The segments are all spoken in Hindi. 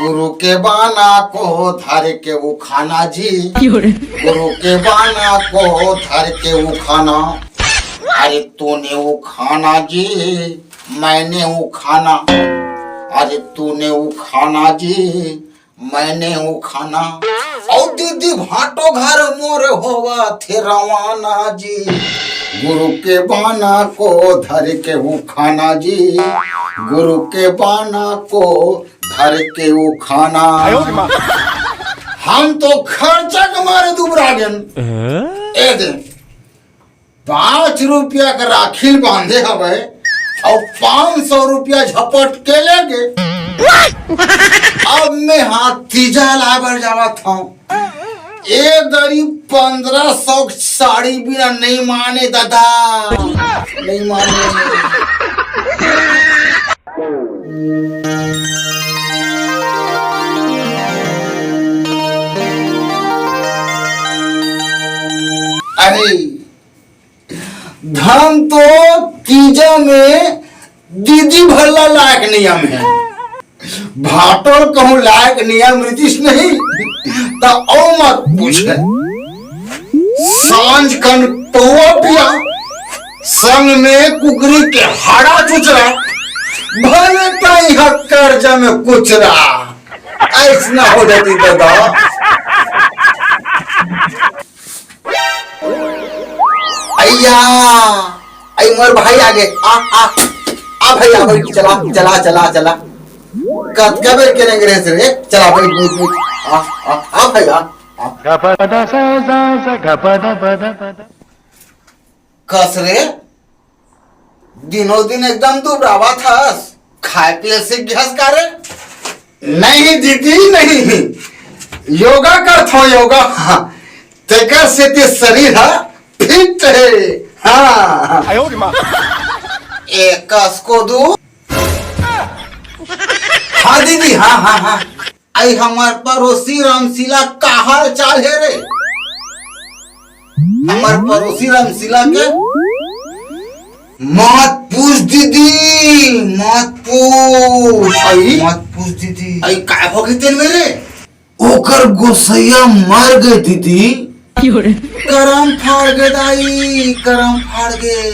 गुरु के बाना को धर के वो खाना जी, गुरु के बाना को धर के वो खाना। अरे तूने वो खाना जी, मैंने वो खाना। अरे तूने वो खाना जी, मैंने वो खाना। और दीदी भाटो घर मोर होवा थे रवाना जी, गुरु के बाना को धर के वो खाना जी, गुरु के बाना को धर के वो खाना। हम तो खर्चा कमारे दुबरा गन ए दे 5 रुपया का राखिल बांधे हवे और 500 रुपया झपट के लेगे। अब मैं हाथ तीजा लाबर जावा था, एक दरी 1500 साड़ी बिना नहीं माने दादा, नहीं माने। अरे धन तो तीजा में दीदी भला लायक नियम है, भाटोर कहूँ लायक नियम रीतिश नहीं तो ओ मत पूछे। सांझ कन पौवा पिया संग में कुकरी के हाड़ा चुचरा, भले ताई कर्जा में कुचरा। ऐसा हो जाती दादा। अय्या आई मोर भाई आगे आ भाई आ भाई, चला चला चला चला कद कबे के अंग्रेज रे, चला भाई आ भाई आ गपदा सा सा गपदा पदा पदा। कस रे दिनों दिन एकदम दुबरावा थास, खाए पिए से घस का रे? नहीं दीदी नहीं, योगा करथो योगा, तेकर से ते शरीर है फिट है। हाँ एक कस को दू। हाँ दीदी हाँ हाँ हाँ। आई हमार पड़ोसी रामशिला का हाल चाल है रे? हमार पड़ोसी रामशिला के मत पूछ दीदी, मत पूछ। मत पूछ दीदी। आई काय हो गई तेल मेरे? ओकर गोसैया मर गए दीदी। करम फाड़ गए दाई, करम फाड़ गए।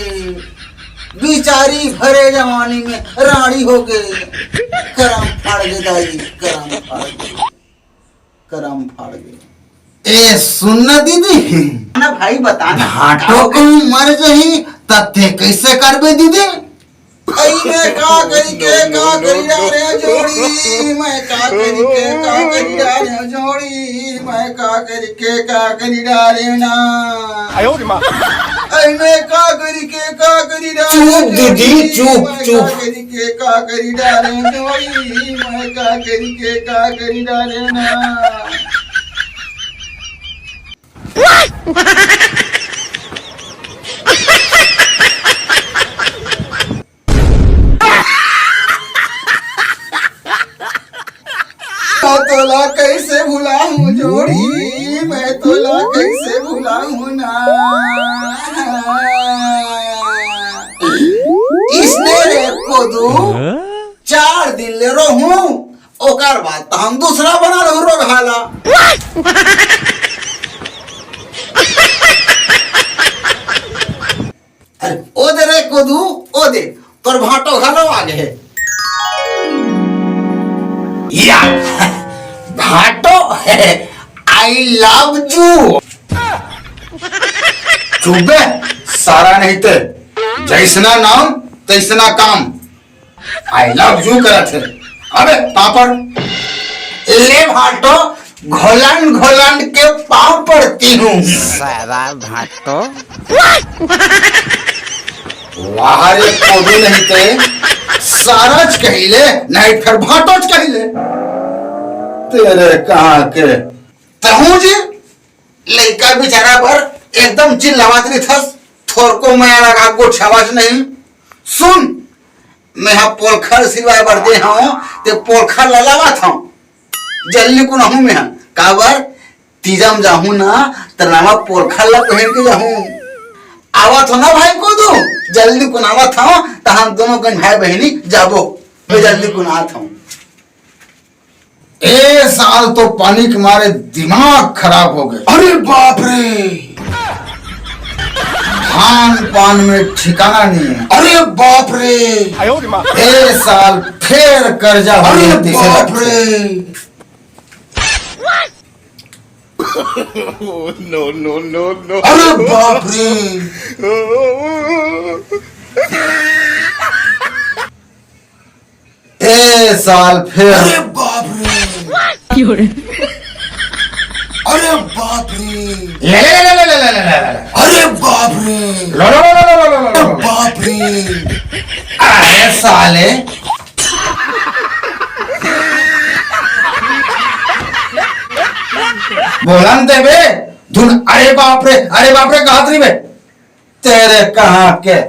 बिचारी भरे जवानी में रानी हो गए। करम फाड़ गए दाई, करम फाड़ गए, करम फाड़ गए। ए सुनना दीदी ना भाई, बताना हाटो को मर गई तथे कैसे करबे दीदी? मैं का करी के का करी रे जोड़ी, मैं का करी के का करी रे जोड़ी, मैं का करी के का करी रे ना। आयो रे मां। मैं का करी के का करी रे। चुप दीदी चुप चुप। करी के का करी रे जोड़ी, मैं का करी के का करी रे ना। मैं तोला कैसे भुला हूँ जोड़ी, मैं तोला कैसे भुला हूँ ना। इसने रे को दू 4 दिन ले रहूं, ओकर बाद तो हम दूसरा बना रहूं रोगाला। अरे ओ दे रे को दू, ओ दे तोर भाटो घालो आगे है या भाटो है। I love you. चुपे सारा नहीं थे, जैसना नाम तैसना काम। आई लव यू करत है। अबे पापड़ ले भाटो, घोलन घोलन के पाँव पड़ती हूँ। सारा भाटो वाहरे कोदू नहीं थे, सारच कहिले नहीं फिर भाटोच कहिले। तेरे कहाँ के तहू जी लड़का बेचारा पर एकदम चिल्लावत रही थस, थोर को मैं लगा गोठ आवाज नहीं सुन। मैं हाँ पोलखर सिलवाए बर दे हूँ, ते पोलखर ललावा था जल्दी को नहूँ मैं काबर तीजम जाहूँ ना तनावा पोलखर ला पहन के जाहूँ। आवत हो ना भाई को दो जल्दी को आवत हो, तो हम दोनों कन भाई बहनी जाबो, मैं जल्दी को आवत हूँ। ए साल तो पानी के मारे दिमाग खराब हो गए। अरे बाप रे, खान पान में ठिकाना नहीं है। अरे बाप रे, ए साल फिर कर्जा। अरे बाप रे, नो नो नो नो। अरे बाप रे, ए साल फिर। अरे बाप रे, अरे बाप रे, ले ले ले ले ले ले ले ले। अरे बाप रे, लो लो लो लो लो लो। बाप रे, अरे साले, बोलते बे धुन। अरे बाप रे, अरे बाप रे, कहा थी बे तेरे कहाँ के